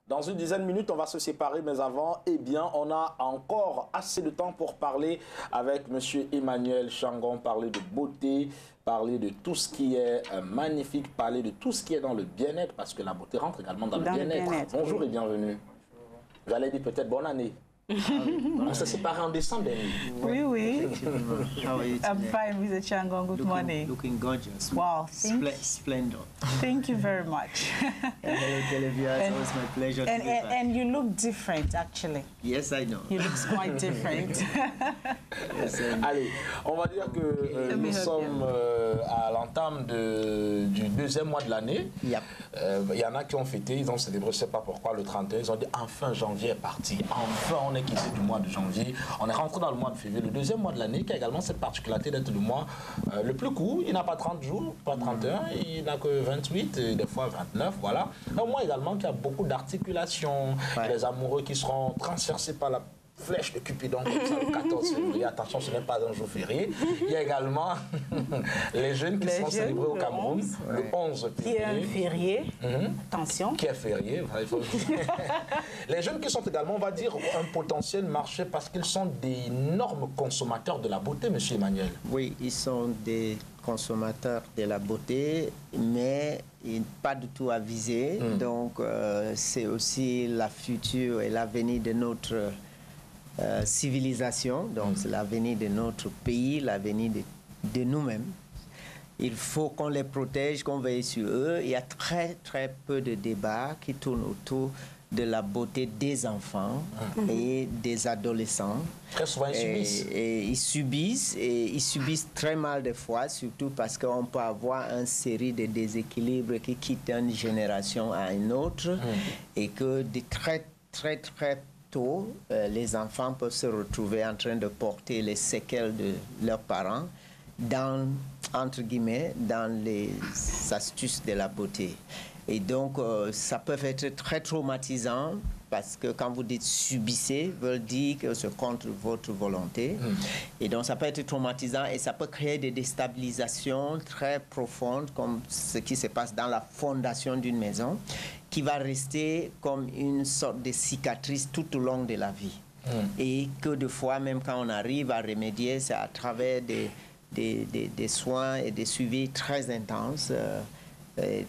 Dans une dizaine de minutes, on va se séparer, mais avant, eh bien, on a encore assez de temps pour parler avec Monsieur Emmanuel Changon, parler de beauté, parler de tout ce qui est magnifique, parler de tout ce qui est dans le bien-être, parce que la beauté rentre également dans le bien-être. Bonjour et bienvenue. J'allais dire peut-être bonne année. On s'est séparés en décembre dernier. Oui, oui. How are you today? I'm fine, Mr. Changon. Good morning. Looking gorgeous. Wow. Splendid. Thank you very much. Hello, Televia. It's always my pleasure to be back. And you look different, actually. Yes, I know. You look quite different. Yes, Allez, on va dire que nous sommes à l'entame du deuxième mois de l'année. Yep. Il y en a qui ont fêté, ils ont célébré, je ne sais pas pourquoi, le 31. Ils ont dit enfin janvier est parti. Enfin on est quitté du mois de janvier. On est rentré dans le mois de février, le deuxième mois de l'année, qui a également cette particularité d'être le mois le plus court. Il n'a pas 30 jours, pas 31, il n'a que 28, et des fois 29, voilà. Un mois également qui a beaucoup d'articulations. Ouais. Les amoureux qui seront transversés par la flèche de Cupidon, comme ça, le 14 février. Attention, ce n'est pas un jour férié. Il y a également les jeunes qui seront célébrés au Cameroun, le 11 février. Qui est un férié. Attention. Qui est férié, il faut le dire. Les jeunes qui sont également, on va dire, un potentiel marché parce qu'ils sont d'énormes consommateurs de la beauté, monsieur Emmanuel. Oui, ils sont des consommateurs de la beauté, mais pas du tout avisés. Donc, c'est aussi la future et l'avenir de notre civilisation, donc c'est l'avenir de notre pays, l'avenir de nous-mêmes. Il faut qu'on les protège, qu'on veille sur eux. Il y a très peu de débats qui tournent autour de la beauté des enfants et des adolescents. Très souvent, ils subissent. Et ils subissent très mal des fois, surtout parce qu'on peut avoir une série de déséquilibres qui quittent une génération à une autre et que de très tôt, les enfants peuvent se retrouver en train de porter les séquelles de leurs parents dans, entre guillemets, dans les astuces de la beauté. Et donc, ça peut être très traumatisant parce que quand vous dites subissez, veut dire que c'est contre votre volonté. Et donc, ça peut être traumatisant et ça peut créer des déstabilisations très profondes comme ce qui se passe dans la fondation d'une maison qui va rester comme une sorte de cicatrice tout au long de la vie. Et que de fois, même quand on arrive à remédier, c'est à travers des soins et des suivis très intenses,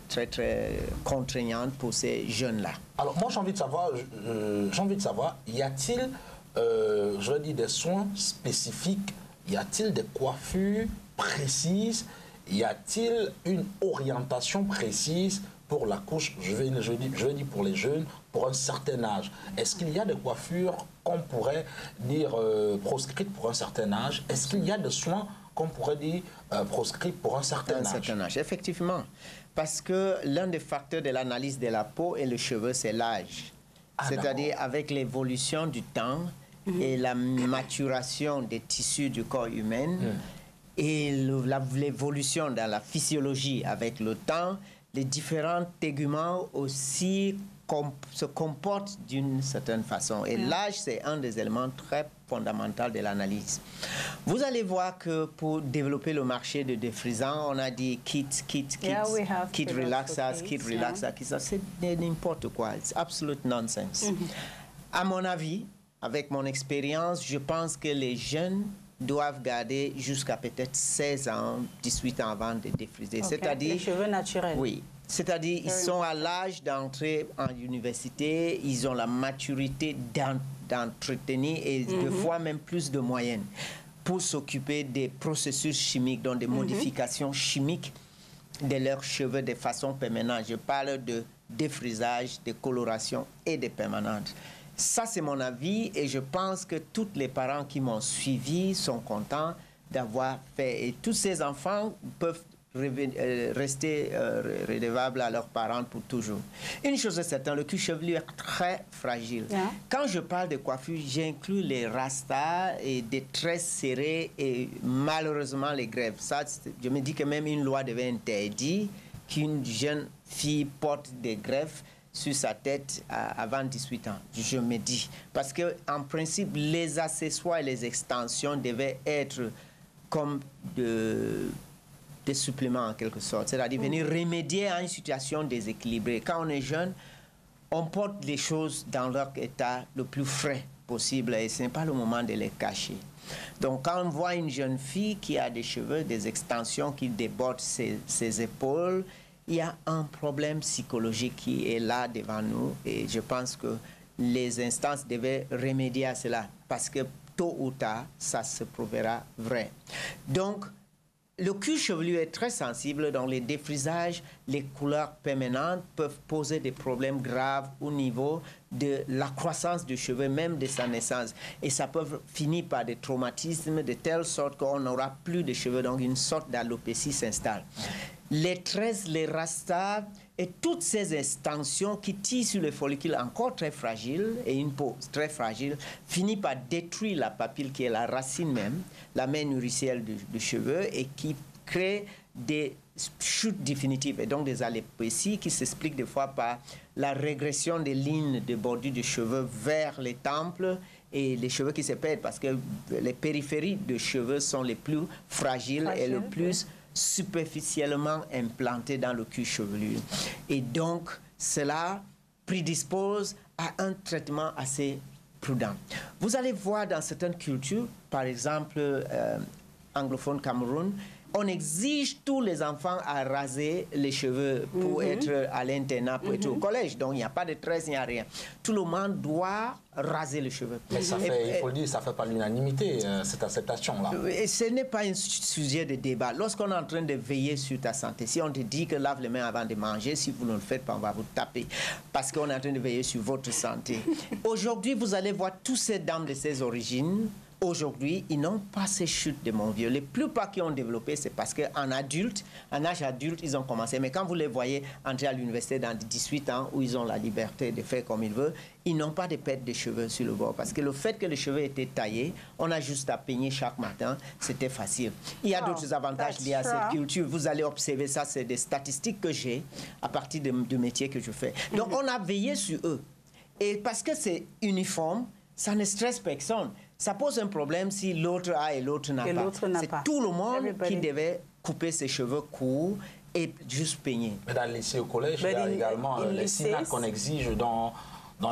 très contraignantes pour ces jeunes-là. Alors moi j'ai envie de savoir, y a-t-il, je veux dire, des soins spécifiques, y a-t-il des coiffures précises, y a-t-il une orientation précise pour la couche, je veux dire pour les jeunes, pour un certain âge? Est-ce qu'il y a des coiffures qu'on pourrait dire proscrites pour un certain âge? Est-ce qu'il y a des soins qu'on pourrait dire proscrits pour un certain âge? Effectivement. Parce que l'un des facteurs de l'analyse de la peau et le cheveu, c'est l'âge. C'est-à-dire avec l'évolution du temps et la maturation des tissus du corps humain et l'évolution dans la physiologie avec le temps, les différents teguments aussi se comportent d'une certaine façon. Et l'âge, c'est un des éléments très fondamentaux de l'analyse. Vous allez voir que pour développer le marché de défrisant, on a dit kit relaxa, c'est n'importe quoi. C'est absolute nonsense. À mon avis, avec mon expérience, je pense que les jeunes doivent garder jusqu'à peut-être 16 ans, 18 ans avant de défriser. C'est-à-dire les cheveux naturels. Oui. C'est-à-dire ils sont à l'âge d'entrer en université, ils ont la maturité d'entretenir et de fois même plus de moyens pour s'occuper des processus chimiques, donc des modifications chimiques de leurs cheveux de façon permanente. Je parle de défrisage, de coloration et de permanente. Ça, c'est mon avis et je pense que tous les parents qui m'ont suivi sont contents d'avoir fait. Et tous ces enfants peuvent rester redevables à leurs parents pour toujours. Une chose est certaine, le cuir chevelu est très fragile. Quand je parle de coiffure, j'inclus les rastas et des tresses serrées et malheureusement les greffes. Ça, je me dis que même une loi devait interdire qu'une jeune fille porte des greffes sur sa tête avant 18 ans, je me dis. Parce qu'en principe, les accessoires et les extensions devaient être comme des suppléments en quelque sorte, c'est-à-dire venir remédier à une situation déséquilibrée. Quand on est jeune, on porte les choses dans leur état le plus frais possible et ce n'est pas le moment de les cacher. Donc quand on voit une jeune fille qui a des cheveux, des extensions qui débordent ses épaules, il y a un problème psychologique qui est là devant nous et je pense que les instances devaient remédier à cela parce que tôt ou tard, ça se prouvera vrai. Donc, le cuir chevelu est très sensible, donc les défrisages, les couleurs permanentes peuvent poser des problèmes graves au niveau de la croissance du cheveu, même de sa naissance. Et ça peut finir par des traumatismes de telle sorte qu'on n'aura plus de cheveux, donc une sorte d'alopécie s'installe. Les tresses, les rastas et toutes ces extensions qui tirent sur les follicules encore très fragiles et une peau très fragile finissent par détruire la papille qui est la racine même, la main nourricière du cheveu et qui crée des chutes définitives et donc des alopécies qui s'expliquent des fois par la régression des lignes de bordure de cheveux vers les tempes et les cheveux qui se perdent parce que les périphéries de cheveux sont les plus fragiles et le plus superficiellement implanté dans le cuir chevelu. Et donc, cela prédispose à un traitement assez prudent. Vous allez voir dans certaines cultures, par exemple, anglophone Cameroun, on exige tous les enfants à raser les cheveux pour être à l'internat, pour être au collège. Donc, il n'y a pas de tresse, il n'y a rien. Tout le monde doit raser les cheveux. Mais ça fait, il faut le dire, ça ne fait pas l'unanimité, cette acceptation-là. Et ce n'est pas un sujet de débat. Lorsqu'on est en train de veiller sur ta santé, si on te dit que lave les mains avant de manger, si vous ne le faites pas, on va vous taper. Parce qu'on est en train de veiller sur votre santé. Aujourd'hui, vous allez voir tous ces dames de ces origines. Aujourd'hui, ils n'ont pas ces chutes de mon vieux. Les plupart qui ont développé, c'est parce qu'en adulte, en âge adulte, ils ont commencé. Mais quand vous les voyez entrer à l'université dans 18 ans, où ils ont la liberté de faire comme ils veulent, ils n'ont pas de perte de cheveux sur le bord. Parce que le fait que les cheveux étaient taillés, on a juste à peigner chaque matin, c'était facile. Il y a d'autres avantages liés à cette culture. Vous allez observer ça, c'est des statistiques que j'ai à partir du métier que je fais. Donc, on a veillé sur eux. Et parce que c'est uniforme, ça ne stresse personne. Ça pose un problème si l'autre a et l'autre n'a pas. C'est tout le monde qui devait couper ses cheveux courts et juste peigner. Mais dans le lycée et au collège, il y a également les 6 nattes qu'on exige dans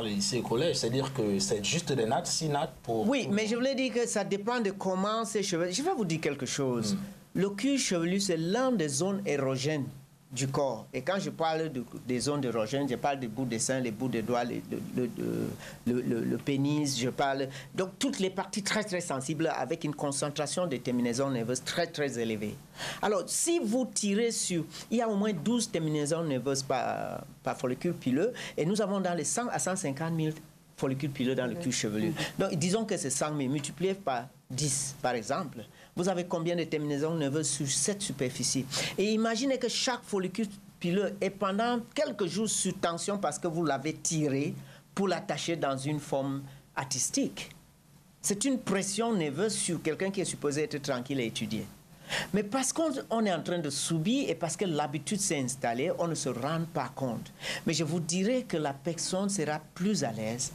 les lycées et collèges. C'est-à-dire que c'est juste des nattes, 6 nattes pour... Oui, mais je voulais dire que ça dépend de comment ces cheveux... Je vais vous dire quelque chose. Le cuir chevelu, c'est l'une des zones érogènes du corps. Et quand je parle des zones érogènes, je parle des bouts des seins, les bouts des doigts, le pénis, je parle... Donc, toutes les parties très, très sensibles avec une concentration de terminaisons nerveuses très, très élevée. Alors, si vous tirez sur... Il y a au moins 12 terminaisons nerveuses par follicule pileux et nous avons dans les 100 à 150 000 follicules pileux dans le cuir chevelu. Donc, disons que c'est 100 000 multiplié par 10, par exemple. Vous avez combien de terminaisons nerveuses sur cette superficie? Et imaginez que chaque follicule pileux est pendant quelques jours sous tension parce que vous l'avez tiré pour l'attacher dans une forme artistique. C'est une pression nerveuse sur quelqu'un qui est supposé être tranquille et étudier. Mais parce qu'on est en train de subir et parce que l'habitude s'est installée, on ne se rend pas compte. Mais je vous dirais que la personne sera plus à l'aise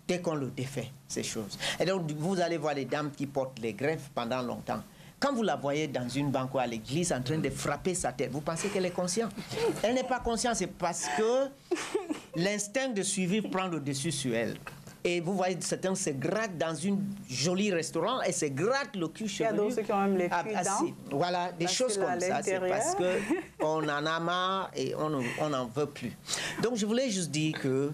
dès qu'on le défait, ces choses. Et donc, vous allez voir les dames qui portent les greffes pendant longtemps. Quand vous la voyez dans une banque ou à l'église en train de frapper sa tête, vous pensez qu'elle est consciente? Elle n'est pas consciente, c'est parce que l'instinct de suivre prend le dessus sur elle. Et vous voyez, certains se grattent dans un joli restaurant et se grattent le cul chevelu. Il y a d'autres qui ont même les culs. Voilà, des choses comme ça. C'est parce qu'on en a marre et on n'en veut plus. Donc, je voulais juste dire que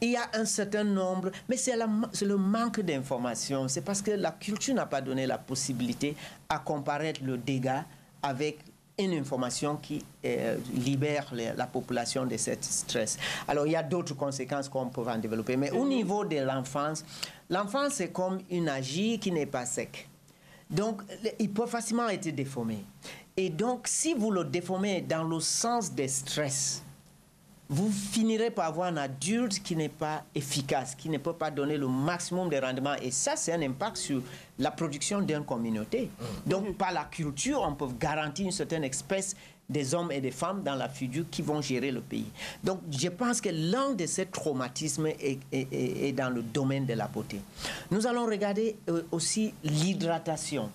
il y a un certain nombre, mais c'est le manque d'informations. C'est parce que la culture n'a pas donné la possibilité à comparer le dégât avec une information qui libère la population de cette stress. Alors, il y a d'autres conséquences qu'on peut en développer. Mais au niveau de l'enfance, l'enfance, c'est comme une agie qui n'est pas sec. Donc, il peut facilement être déformé. Et donc, si vous le déformez dans le sens des stress, vous finirez par avoir un adulte qui n'est pas efficace, qui ne peut pas donner le maximum de rendement. Et ça, c'est un impact sur la production d'une communauté. Donc, par la culture, on peut garantir une certaine espèce des hommes et des femmes dans la future qui vont gérer le pays. Donc, je pense que l'un de ces traumatismes est dans le domaine de la beauté. Nous allons regarder aussi l'hydratation.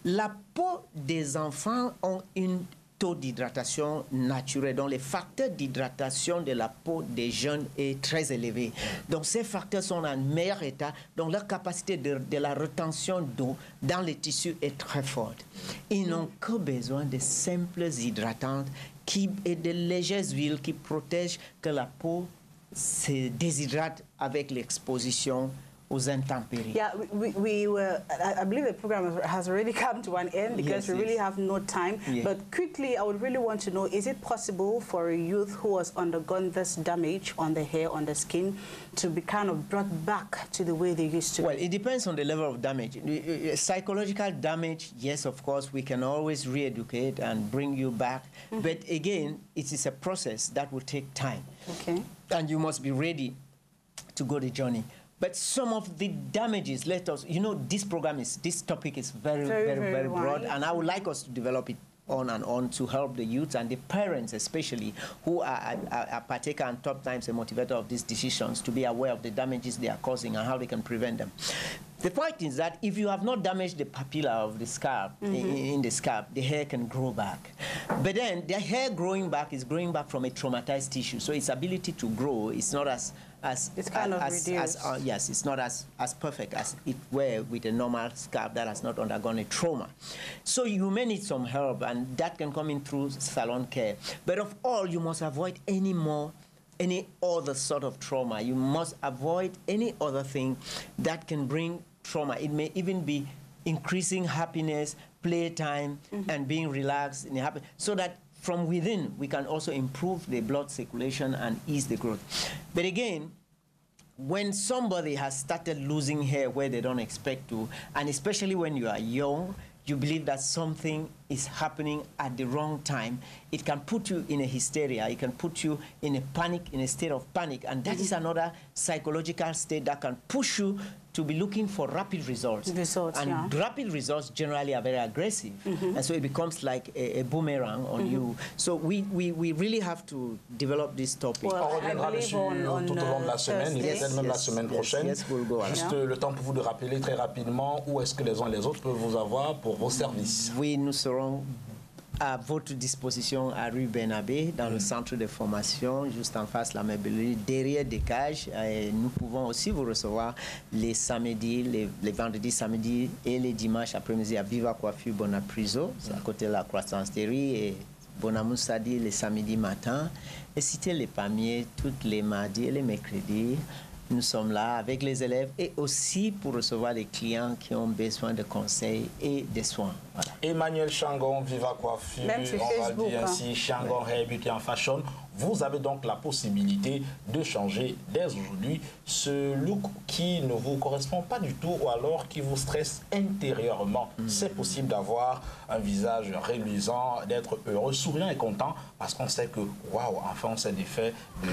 La peau des enfants ont une taux d'hydratation naturel. Donc, les facteurs d'hydratation de la peau des jeunes est très élevé. Donc, ces facteurs sont en meilleur état. Donc, la capacité de la rétention d'eau dans les tissus est très forte. Ils n'ont que besoin de simples hydratantes et de légères huiles qui protègent que la peau se déshydrate avec l'exposition aux intempéries. Yeah, I believe the program has already come to an end because we really have no time. Yeah. But quickly, I would really want to know, is it possible for a youth who has undergone this damage on the hair, on the skin, to be kind of brought back to the way they used to Well, be? it depends on the level of damage. Psychological damage, yes, of course, we can always re-educate and bring you back. But again, it is a process that will take time. Okay. And you must be ready to go the journey. But some of the damages, this topic is very broad, wide. and I would like us to develop it on and on to help the youth and the parents especially who are partaker and top times a motivator of these decisions to be aware of the damages they are causing and how they can prevent them. The point is that if you have not damaged the papilla of the scalp, in the scalp, the hair can grow back. But then the hair growing back is growing back from a traumatized tissue, so its ability to grow is not it's kind of reduced. Yes, it's not as perfect as it were with a normal scalp that has not undergone a trauma. So you may need some help, and that can come in through salon care. But of all, you must avoid any other sort of trauma. You must avoid any other thing that can bring trauma. It may even be increasing happiness, playtime, and being relaxed and happy, so that from within, we can also improve the blood circulation and ease the growth. But again, when somebody has started losing hair where they don't expect to, and especially when you are young, you believe that something is happening at the wrong time, it can put you in a hysteria, it can put you in a state of panic, and that is another psychological state that can push you to be looking for rapid results. And rapid results generally are very aggressive, and so it becomes like a boomerang on you. So we really have to develop this topic. On reviendra dessus tout au long de la semaine, et peut-être même la semaine prochaine. Juste le temps pour vous de rappeler très rapidement où est-ce que les uns et les autres peuvent vous avoir pour vos services. Oui, nous serons à votre disposition à rue Benabé, dans le centre de formation, juste en face de la meublée, derrière des cages. Et nous pouvons aussi vous recevoir les samedis, les vendredis, samedis et les dimanches après-midi à Viva Coiffure Bonapriso, c'est à côté de la Croissance-Terry, et Bonamoussadi les samedis matin. Et Cité les Palmiers, tous les mardis et les mercredis. Nous sommes là avec les élèves et aussi pour recevoir les clients qui ont besoin de conseils et de soins. Voilà. Emmanuel Changon, Viva Coiffure, même sur Facebook, va le dire ainsi, Changon Hair Beauty and Fashion. Vous avez donc la possibilité de changer dès aujourd'hui ce look qui ne vous correspond pas du tout ou alors qui vous stresse intérieurement. C'est possible d'avoir un visage reluisant, d'être heureux, souriant et content parce qu'on sait que, waouh, enfin on s'est défait de...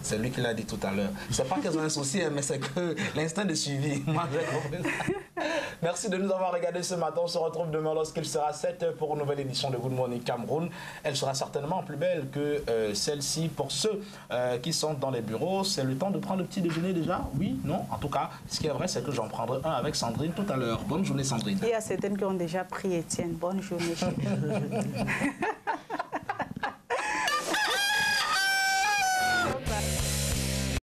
C'est lui qui l'a dit tout à l'heure. C'est pas qu'elles ont un souci, mais c'est que l'instinct de suivi. Moi, j'ai compris ça. Merci de nous avoir regardés ce matin. On se retrouve demain lorsqu'il sera 7h pour une nouvelle édition de Good Morning Cameroun. Elle sera certainement plus belle que celle-ci. Pour ceux qui sont dans les bureaux, c'est le temps de prendre le petit déjeuner déjà? Oui? Non? En tout cas, ce qui est vrai, c'est que j'en prendrai un avec Sandrine tout à l'heure. Bonne journée, Sandrine. Il y a certaines qui ont déjà pris Étienne. Bonne journée.